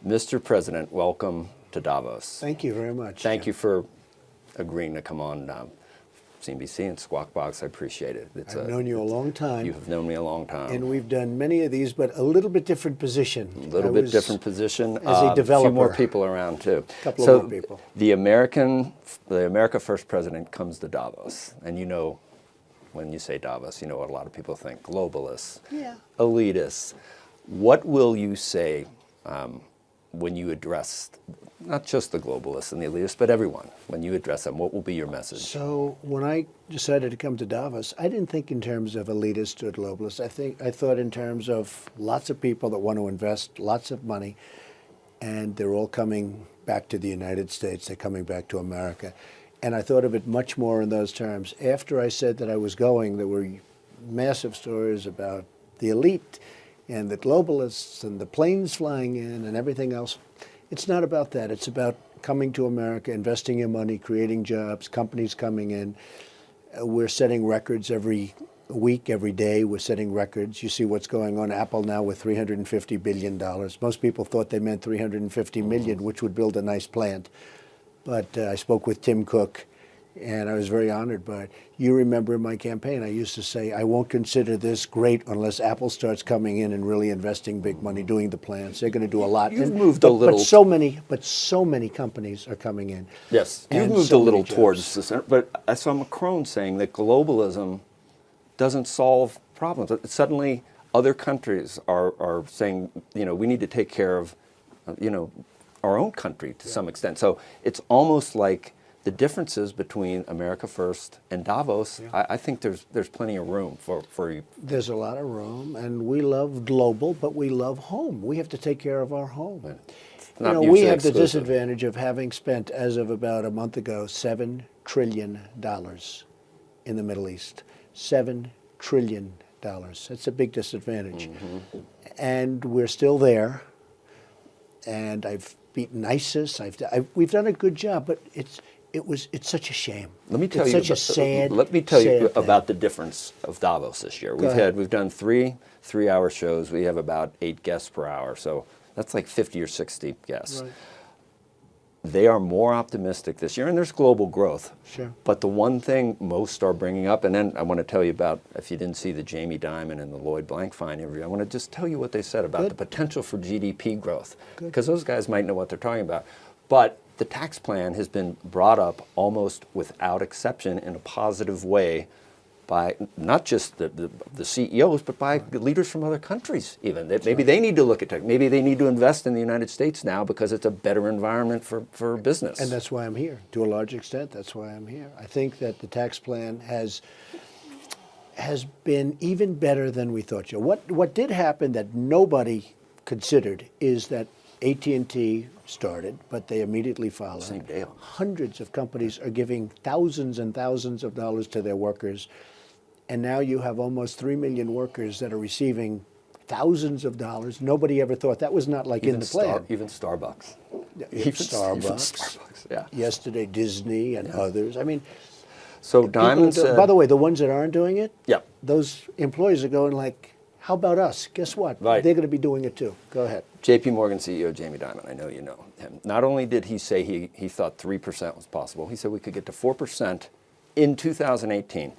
Mr. President, welcome to Davos. Thank you very much. Thank you for agreeing to come on CNBC and Squawk Box. I appreciate it. I've known you a long time. You have known me a long time. And we've done many of these, but a little bit different position. A little bit different position. As a developer. A few more people around, too. A couple of more people. The America First president comes to Davos. And you know, when you say Davos, you know what a lot of people think. Globalists, elitists. What will you say when you address not just the globalists and the elitists, but everyone? When you address them, what will be your message? So when I decided to come to Davos, I didn't think in terms of elitists or globalists. I thought in terms of lots of people that want to invest lots of money, and they're all coming back to the United States. They're coming back to America. And I thought of it much more in those terms. After I said that I was going, there were massive stories about the elite and the globalists and the planes flying in and everything else. It's not about that. It's about coming to America, investing your money, creating jobs, companies coming in. We're setting records every week, every day. We're setting records. You see what's going on. Apple now with $350 billion. Most people thought they meant $350 million, which would build a nice plant. But I spoke with Tim Cook, and I was very honored by it. You remember in my campaign, I used to say, I won't consider this great unless Apple starts coming in and really investing big money, doing the plants. They're going to do a lot. You've moved a little. But so many companies are coming in. Yes, you've moved a little towards the center. But I saw Macron saying that globalism doesn't solve problems. Suddenly, other countries are saying, you know, we need to take care of, you know, our own country to some extent. So it's almost like the differences between America First and Davos, I think there's plenty of room for you. There's a lot of room, and we love global, but we love home. We have to take care of our home. You know, we have the disadvantage of having spent, as of about a month ago, $7 trillion in the Middle East. $7 trillion. That's a big disadvantage. Mm-hmm. And we're still there. And I've beaten ISIS. We've done a good job, but it's such a shame. Let me tell you about the difference of Davos this year. We've done three 3-hour shows. We have about 8 guests per hour, so that's like 50 or 60 guests. Right. They are more optimistic this year, and there's global growth. Sure. But the one thing most are bringing up, and then I want to tell you about, if you didn't see the Jamie Dimon and the Lloyd Blankfein interview, I want to just tell you what they said about the potential for GDP growth, because those guys might know what they're talking about. But the tax plan has been brought up almost without exception in a positive way by not just the CEOs, but by leaders from other countries even. Maybe they need to look at tech. Maybe they need to invest in the United States now because it's a better environment for business. And that's why I'm here. To a large extent, that's why I'm here. I think that the tax plan has been even better than we thought. What did happen that nobody considered is that AT&T started, but they immediately followed. Same day. Hundreds of companies are giving thousands and thousands of dollars to their workers. And now you have almost 3 million workers that are receiving thousands of dollars. Nobody ever thought that was not like in the plan. Even Starbucks. Even Starbucks. Yeah. Yesterday, Disney and others. I mean, so Dimon said, by the way, the ones that aren't doing it, yeah, those employees are going like, how about us? Guess what? Right. They're going to be doing it too. Go ahead. JP Morgan CEO Jamie Dimon, I know you know him. Not only did he say he thought 3% was possible, he said we could get to 4% in 2018.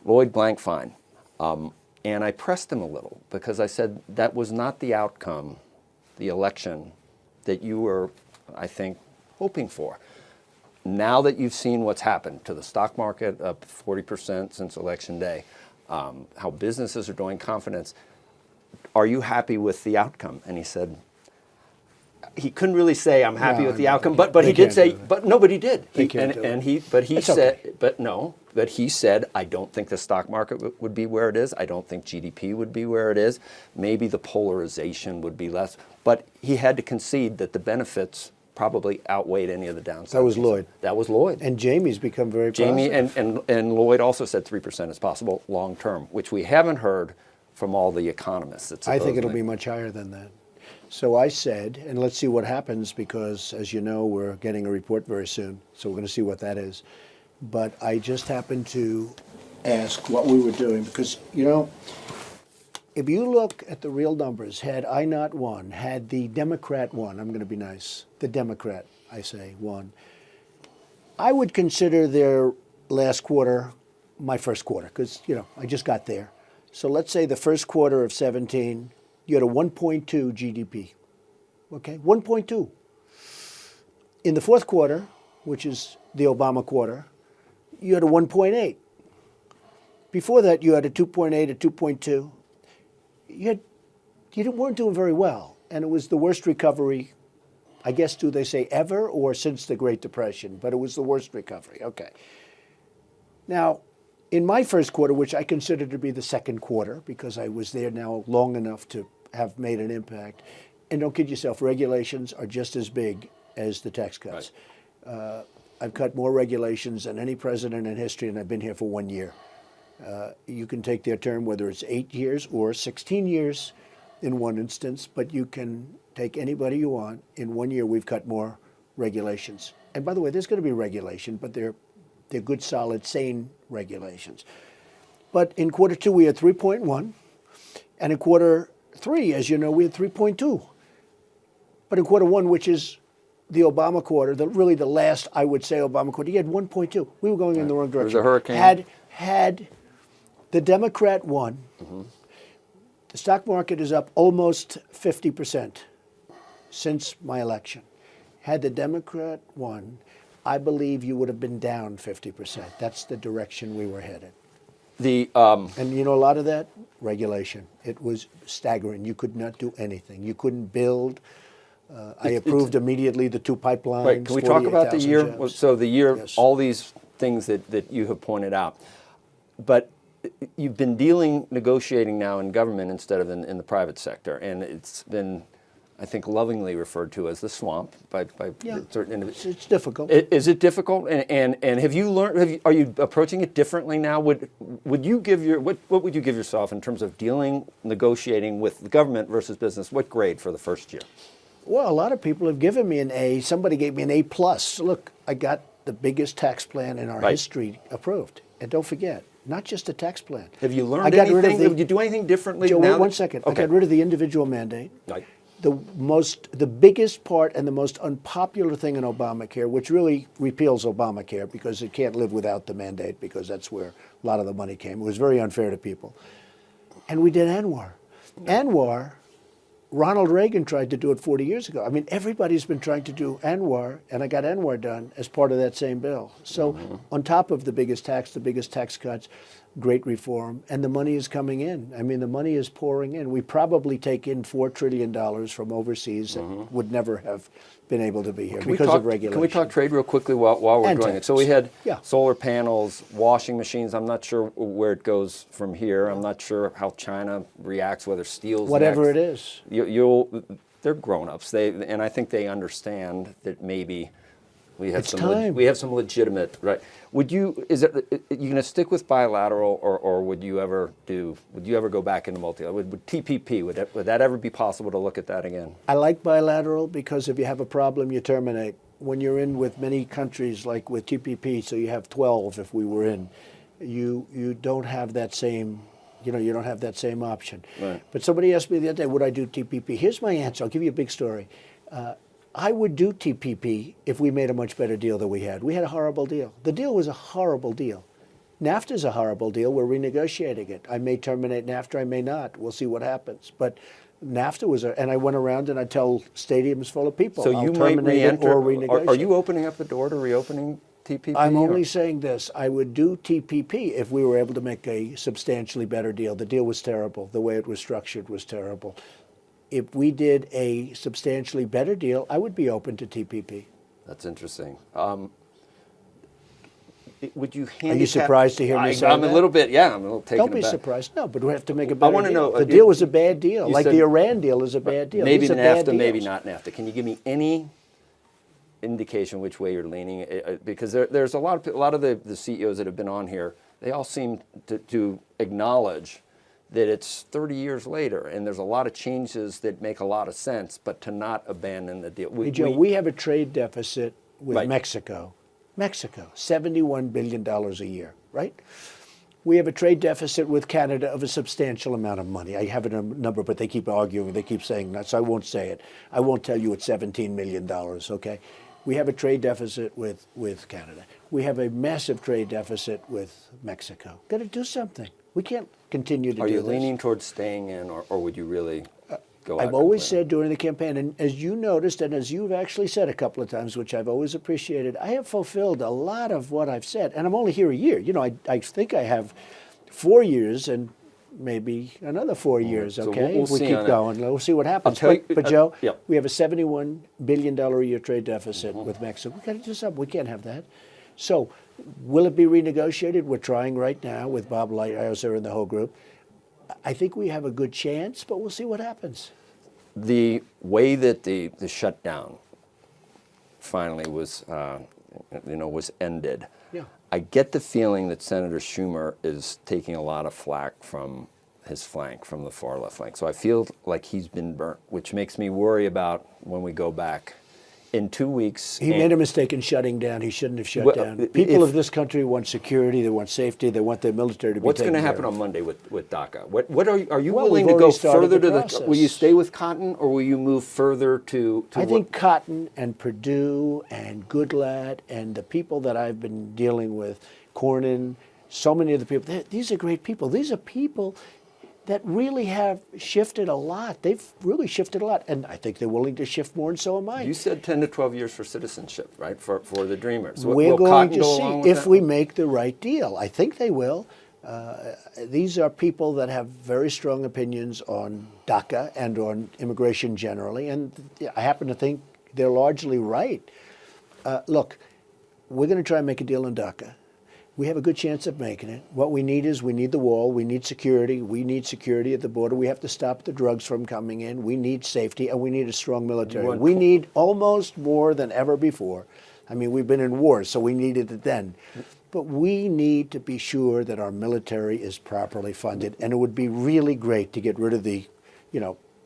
Lloyd Blankfein. And I pressed him a little because I said that was not the outcome, the election, that you were, I think, hoping for. Now that you've seen what's happened to the stock market, up 40% since Election Day, how businesses are doing, confidence, are you happy with the outcome? And he said, he couldn't really say I'm happy with the outcome, but he did say, but nobody did. But he said, I don't think the stock market would be where it is. I don't think GDP would be where it is. Maybe the polarization would be less. But he had to concede that the benefits probably outweighed any of the downsides. That was Lloyd. That was Lloyd. And Jamie's become very positive. And Lloyd also said 3% is possible long term, which we haven't heard from all the economists. I think it'll be much higher than that. So I said, and let's see what happens, because as you know, we're getting a report very soon, so we're going to see what that is. But I just happened to ask what we were doing, because, you know, if you look at the real numbers, had I not won, had the Democrat won, I'm going to be nice, the Democrat, I say, won, I would consider their last quarter my first quarter because, I just got there. So let's say the first quarter of 17, you had a 1.2 GDP, okay, 1.2. In the fourth quarter, which is the Obama quarter, you had a 1.8. Before that, you had a 2.8, a 2.2. You weren't doing very well, and it was the worst recovery, I guess, do they say ever or since the Great Depression, but it was the worst recovery. Okay. Now, in my first quarter, which I consider to be the second quarter, because I was there now long enough to have made an impact, and don't kid yourself, regulations are just as big as the tax cuts. Right. I've cut more regulations than any president in history, and I've been here for 1 year. You can take their term, whether it's 8 years or 16 years in one instance, but you can take anybody you want. In 1 year, we've cut more regulations. And by the way, there's going to be regulation, but they're good, solid, sane regulations. But in quarter two, we had 3.1. And in quarter three, as you know, we had 3.2. But in quarter one, which is the Obama quarter, really the last, I would say, Obama quarter, he had 1.2. We were going in the wrong direction. There was a hurricane. Had the Democrat won, the stock market is up almost 50% since my election. Had the Democrat won, I believe you would have been down 50%. That's the direction we were headed. And you know a lot of that? Regulation. It was staggering. You could not do anything. You couldn't build. I approved immediately the 2 pipelines. Right. Can we talk about the year? Jobs. So the year, yes. All these things that you have pointed out. But you've been negotiating now in government instead of in the private sector. And it's been, I think, lovingly referred to as the swamp by certain individuals. It's difficult. Is it difficult? And have you learned? Are you approaching it differently now? Would you give what would you give yourself in terms of negotiating with the government versus business? What grade for the first year? Well, a lot of people have given me an A. Somebody gave me an A+. Look, I got the biggest tax plan in our history approved. And don't forget, not just a tax plan. Have you learned anything? Did you do anything differently? Joe, now wait 1 second. Okay. I got rid of the individual mandate. Right. The biggest part and the most unpopular thing in Obamacare, which really repeals Obamacare because it can't live without the mandate because that's where a lot of the money came. It was very unfair to people. And we did ANWR. ANWR, Ronald Reagan tried to do it 40 years ago. I mean, everybody's been trying to do ANWR, and I got ANWR done as part of that same bill. So on top of the biggest tax cuts, great reform, and the money is coming in. I mean, the money is pouring in. We probably take in $4 trillion from overseas that would never have been able to be here because of regulation. Can we talk trade real quickly while we're doing it? So we had solar panels, washing machines. I'm not sure where it goes from here. I'm not sure how China reacts, whether steel's whatever next. it is. They're grown-ups. And I think they understand that maybe we have some legitimate, right? Are you going to stick with bilateral, or would you ever go back into multilateral? Would TPP, would that ever be possible to look at that again? I like bilateral because if you have a problem, you terminate. When you're in with many countries, like with TPP, so you have 12 if we were in, you don't have that same, you don't have that same option. Right. But somebody asked me the other day, would I do TPP? Here's my answer. I'll give you a big story. I would do TPP if we made a much better deal than we had. We had a horrible deal. The deal was a horrible deal. NAFTA's a horrible deal. We're renegotiating it. I may terminate NAFTA, I may not. We'll see what happens. But NAFTA was and I went around and I tell stadiums full of people, so I'll you might terminate it or renegotiate. Are you opening up the door to reopening TPP? I'm only saying this. I would do TPP if we were able to make a substantially better deal. The deal was terrible. The way it was structured was terrible. If we did a substantially better deal, I would be open to TPP. That's interesting. Would you handicap? Are you surprised to hear me say I'm that? a little bit, yeah. I'm a little taken Don't be aback. surprised. No, but we have to make a better deal. I want to know. The deal was a bad deal. Like the Iran deal is a bad deal. Maybe These are bad NAFTA, deals. maybe not NAFTA. Can you give me any indication which way you're leaning? Because there's a lot of the CEOs that have been on here, they all seem to acknowledge that it's 30 years later, and there's a lot of changes that make a lot of sense, but to not abandon the deal. We have a trade deficit with Mexico. Mexico, $71 billion a year, right? We have a trade deficit with Canada of a substantial amount of money. I have a number, but they keep arguing. They keep saying that, so I won't say it. I won't tell you it's $17 million, okay? We have a trade deficit with Canada. We have a massive trade deficit with Mexico. Got to do something. We can't continue to do this. Are you leaning towards staying in, or would you really go out I've always completely? said during the campaign, and as you noticed, and as you've actually said a couple of times, which I've always appreciated, I have fulfilled a lot of what I've said. And I'm only here a year. You know, I think I have 4 years and maybe another 4 years, So okay? we'll if we see keep on it. going. We'll see what happens. tell you- But Joe, yep. we have a $71 billion a year trade deficit with Mexico. We've got to do something. We can't have that. So will it be renegotiated? We're trying right now with Bob Lighthizer and the whole group. I think we have a good chance, but we'll see what happens. The way that the shutdown finally was, was ended. Yeah. I get the feeling that Senator Schumer is taking a lot of flack from his flank, from the far left flank. So I feel like he's been burnt, which makes me worry about when we go back in 2 weeks. He made a mistake in shutting down. He shouldn't have shut Well, down. People if- of this country want security. They want safety. They want their military to be What's going to taken happen care of. on Monday with DACA? What are you Well, willing we've to go already started further the to process. Will you stay with Cotton, or will you move further to I think Cotton and Perdue and Goodlatte and the people that I've been dealing with, Kernen, so many of the people, these are great people. These are people that really have shifted a lot. They've really shifted a lot. And I think they're willing to shift more, and so am I. You said 10 to 12 years for citizenship, right? For the Dreamers. We're Will going Cotton to go along see with if that? we make the right deal. I think they will. These are people that have very strong opinions on DACA and on immigration generally, and I happen to think they're largely right. Look, we're going to try and make a deal on DACA. We have a good chance of making it. What we need is we need the wall. We need security. We need security at the border. We have to stop the drugs from coming in. We need safety, and we need a strong military. We need almost more than ever before. I mean, we've been in wars, so we needed it then. But we need to be sure that our military is properly funded, and it would be really great to get rid of the,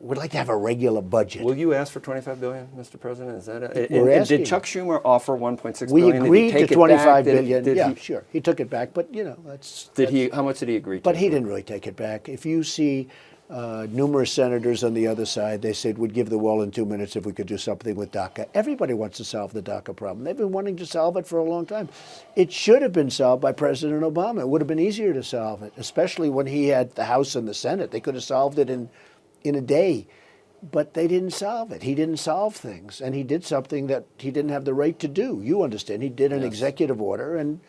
we'd like to have a regular budget. Will you ask for $25 billion, Mr. President? Is that We're and asking. did Chuck Schumer offer $1.6 We billion? agreed Did he take to it back? $25 billion. Did Yeah, he, sure. He took it back, but that's. Did he? How much did he agree to? But he didn't really take it back. If you see numerous senators on the other side, they said we'd give the wall in 2 minutes if we could do something with DACA. Everybody wants to solve the DACA problem. They've been wanting to solve it for a long time. It should have been solved by President Obama. It would have been easier to solve it, especially when he had the House and the Senate. They could have solved it in a day. But they didn't solve it. He didn't solve things. And he did something that he didn't have the right to do. You understand. He did an executive order, and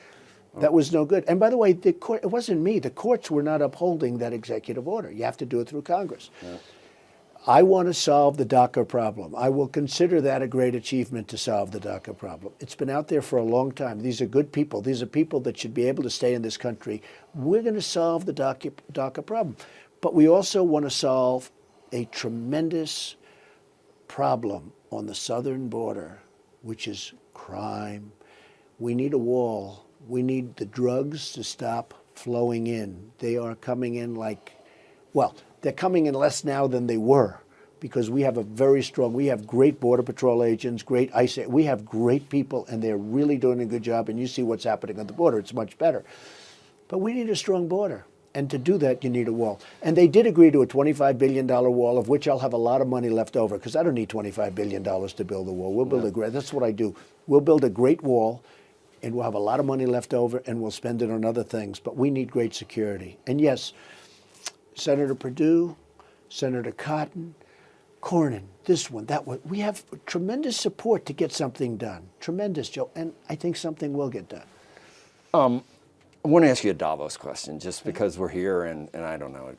that was no good. And by the way, the court, it wasn't me. The courts were not upholding that executive order. You have to do it through Congress. Yeah. I want to solve the DACA problem. I will consider that a great achievement to solve the DACA problem. It's been out there for a long time. These are good people. These are people that should be able to stay in this country. We're going to solve the DACA problem. But we also want to solve a tremendous problem on the southern border, which is crime. We need a wall. We need the drugs to stop flowing in. They are coming in they're coming in less now than they were, because we have we have great Border Patrol agents, great ICE, we have great people, and they're really doing a good job, and you see what's happening on the border. It's much better. But we need a strong border. And to do that, you need a wall. And they did agree to a $25 billion wall, of which I'll have a lot of money left over, because I don't need $25 billion to build a wall. We'll build that's what I do. We'll build a great wall, and we'll have a lot of money left over, and we'll spend it on other things. But we need great security. And yes, Senator Perdue, Senator Cotton, Kernen, this one, that one. We have tremendous support to get something done. Tremendous, Joe. And I think something will get done. I want to ask you a Davos question, just because we're here, and I don't know,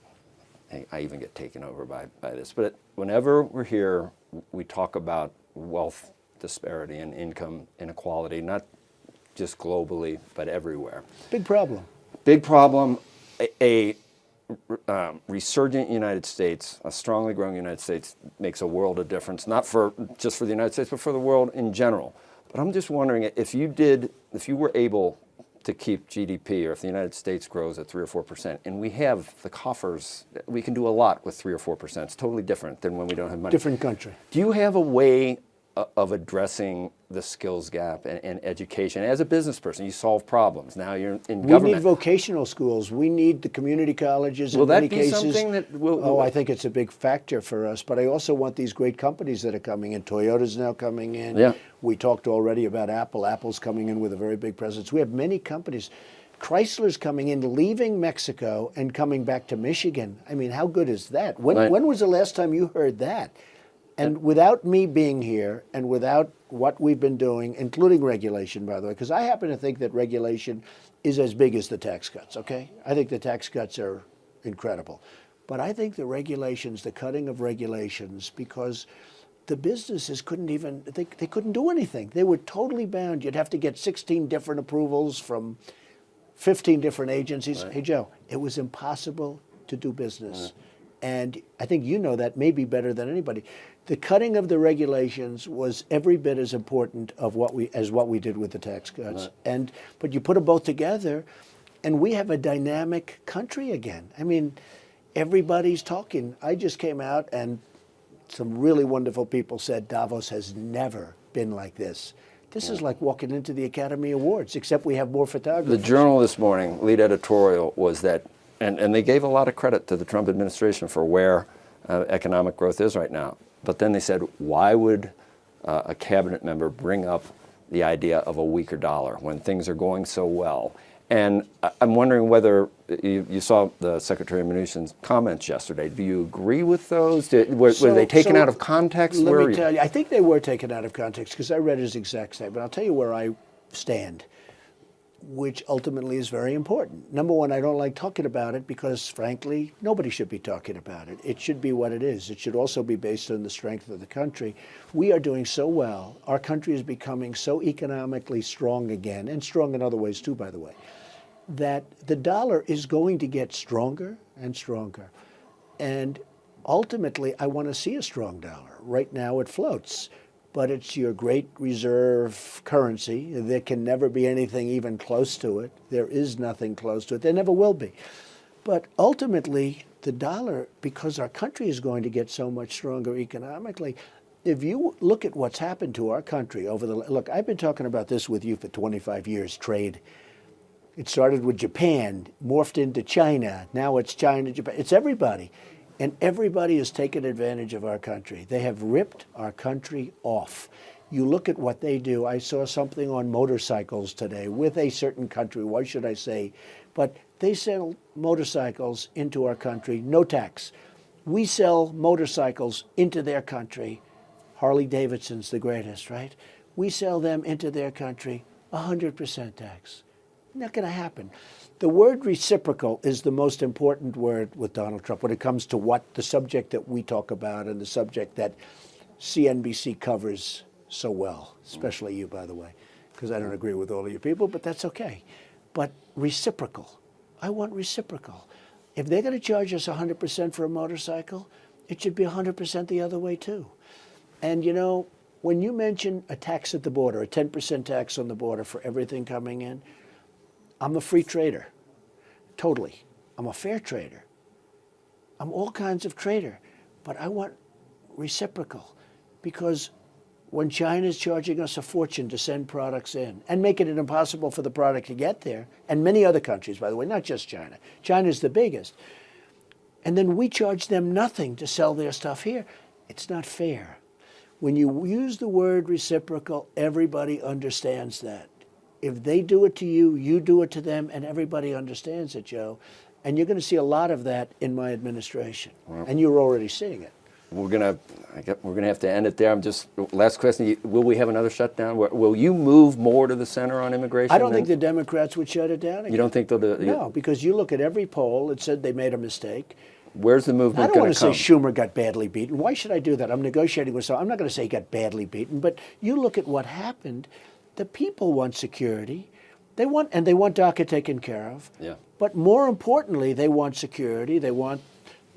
I even get taken over by this. But whenever we're here, we talk about wealth disparity and income inequality, not just globally, but everywhere. Big problem. Big problem. A resurgent United States, a strongly growing United States, makes a world of difference, not just for the United States, but for the world in general. But I'm just wondering, if you were able to keep GDP, or if the United States grows at 3 or 4%, and we have the coffers, we can do a lot with 3 or 4%. It's totally different than when we don't have money. Different country. Do you have a way of addressing the skills gap and education. As a business person, you solve problems. Now you're in government. We need vocational schools. We need the community colleges. Will in many that be cases. something that will? Oh, I think it's a big factor for us. But I also want these great companies that are coming in. Toyota's now coming in. Yeah. We talked already about Apple. Apple's coming in with a very big presence. We have many companies. Chrysler's coming in, leaving Mexico and coming back to Michigan. I mean, how good is that? When was the last time you heard that? And without me being here and without what we've been doing, including regulation, by the way, because I happen to think that regulation is as big as the tax cuts, okay? I think the tax cuts are incredible. But I think the regulations, the cutting of regulations, because the businesses couldn't even, they couldn't do anything. They were totally bound. You'd have to get 16 different approvals from 15 different agencies. Right. Hey, Joe, it was impossible to do business. And I think you know that maybe better than anybody. The cutting of the regulations was every bit as important as what we did with the tax cuts. Right. But you put them both together, and we have a dynamic country again. I mean, everybody's talking. I just came out, and some really wonderful people said Davos has never been like this. This is like walking into the Academy Awards, except we have more photographers. The Journal this morning, lead editorial was that, and they gave a lot of credit to the Trump administration for where economic growth is right now. But then they said, why would a cabinet member bring up the idea of a weaker dollar when things are going so well? And I'm wondering whether you saw the Secretary of Mnuchin's comments yesterday. Do you agree with those? Were they taken out of context? Let me tell you, I think they were taken out of context because I read his exact statement. I'll tell you where I stand, which ultimately is very important. Number one, I don't like talking about it because, frankly, nobody should be talking about it. It should be what it is. It should also be based on the strength of the country. We are doing so well. Our country is becoming so economically strong again, and strong in other ways too, by the way, that the dollar is going to get stronger and stronger. And ultimately, I want to see a strong dollar. Right now, it floats. But it's your great reserve currency. There can never be anything even close to it. There is nothing close to it. There never will be. But ultimately, the dollar, because our country is going to get so much stronger economically, if you look at what's happened to our country look, I've been talking about this with you for 25 years, trade. It started with Japan, morphed into China. Now it's China, Japan. It's everybody. And everybody has taken advantage of our country. They have ripped our country off. You look at what they do. I saw something on motorcycles today with a certain country, why should I say? But they sell motorcycles into our country, no tax. We sell motorcycles into their country. Harley Davidson's the greatest, right? We sell them into their country, 100% tax. Not going to happen. The word reciprocal is the most important word with Donald Trump when it comes to what the subject that we talk about and the subject that CNBC covers so well, especially you, by the way, because I don't agree with all of you people, but that's okay. But reciprocal. I want reciprocal. If they're going to charge us 100% for a motorcycle, it should be 100% the other way too. And you know, when you mention a tax at the border, a 10% tax on the border for everything coming in, I'm a free trader, totally. I'm a fair trader. I'm all kinds of trader, but I want reciprocal because when China's charging us a fortune to send products in and making it impossible for the product to get there, and many other countries, by the way, not just China. China's the biggest. And then we charge them nothing to sell their stuff here. It's not fair. When you use the word reciprocal, everybody understands that. If they do it to you, you do it to them, and everybody understands it, Joe. And you're going to see a lot of that in my administration. Well, and you're already seeing it. We're going to have to end it there. Last question, will we have another shutdown? Will you move more to the center on immigration? I don't think the Democrats would shut it down again. You don't think they'll do it? No, because you look at every poll, it said they made a mistake. Where's the movement going to come? I don't want to say Schumer got badly beaten. Why should I do that? I'm negotiating with someone. I'm not going to say he got badly beaten, but you look at what happened. The people want security. They want DACA taken care of. Yeah. But more importantly, they want security. They want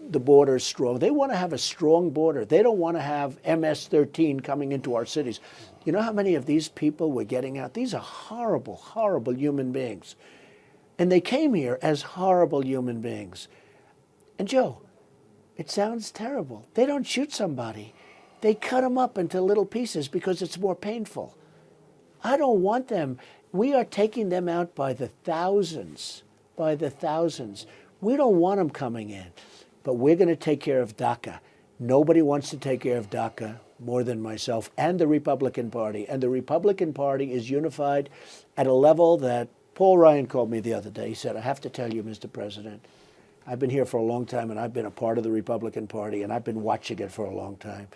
the border strong. They want to have a strong border. They don't want to have MS-13 coming into our cities. You know how many of these people were getting out? These are horrible, horrible human beings. And they came here as horrible human beings. And Joe, it sounds terrible. They don't shoot somebody. They cut them up into little pieces because it's more painful. I don't want them. We are taking them out by the thousands, by the thousands. We don't want them coming in, but we're going to take care of DACA. Nobody wants to take care of DACA more than myself and the Republican Party. And the Republican Party is unified at a level that Paul Ryan called me the other day. He said, I have to tell you, Mr. President, I've been here for a long time and I've been a part of the Republican Party and I've been watching it for a long time.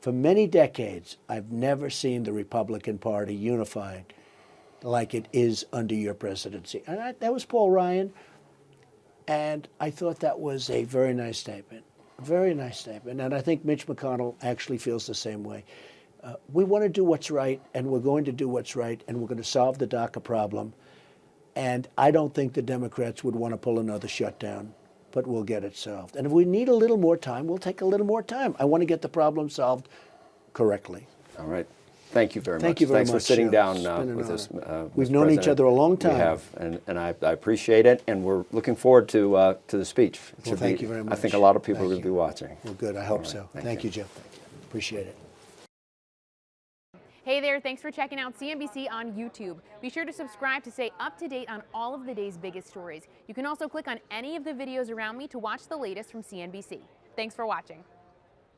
For many decades, I've never seen the Republican Party unified like it is under your presidency. And that was Paul Ryan. And I thought that was a very nice statement. Very nice statement. And I think Mitch McConnell actually feels the same way. We want to do what's right, and we're going to do what's right, and we're going to solve the DACA problem. And I don't think the Democrats would want to pull another shutdown, but we'll get it solved. And if we need a little more time, we'll take a little more time. I want to get the problem solved correctly. All right. Thank you very much. Thank you very Thanks much. for sitting down It's been an with honor. us. We've Mr. known each President. other a long time. We have, and I appreciate it, and we're looking forward to the speech. It should thank be- you very I much. think a lot of people Thank will you. be watching. Well, good. I hope right. so. Thank Thank you. you, Jim. Appreciate it. Hey there, thanks for checking out CNBC on YouTube. Be sure to subscribe to stay up to date on all of the day's biggest stories. You can also click on any of the videos around me to watch the latest from CNBC. Thanks for watching.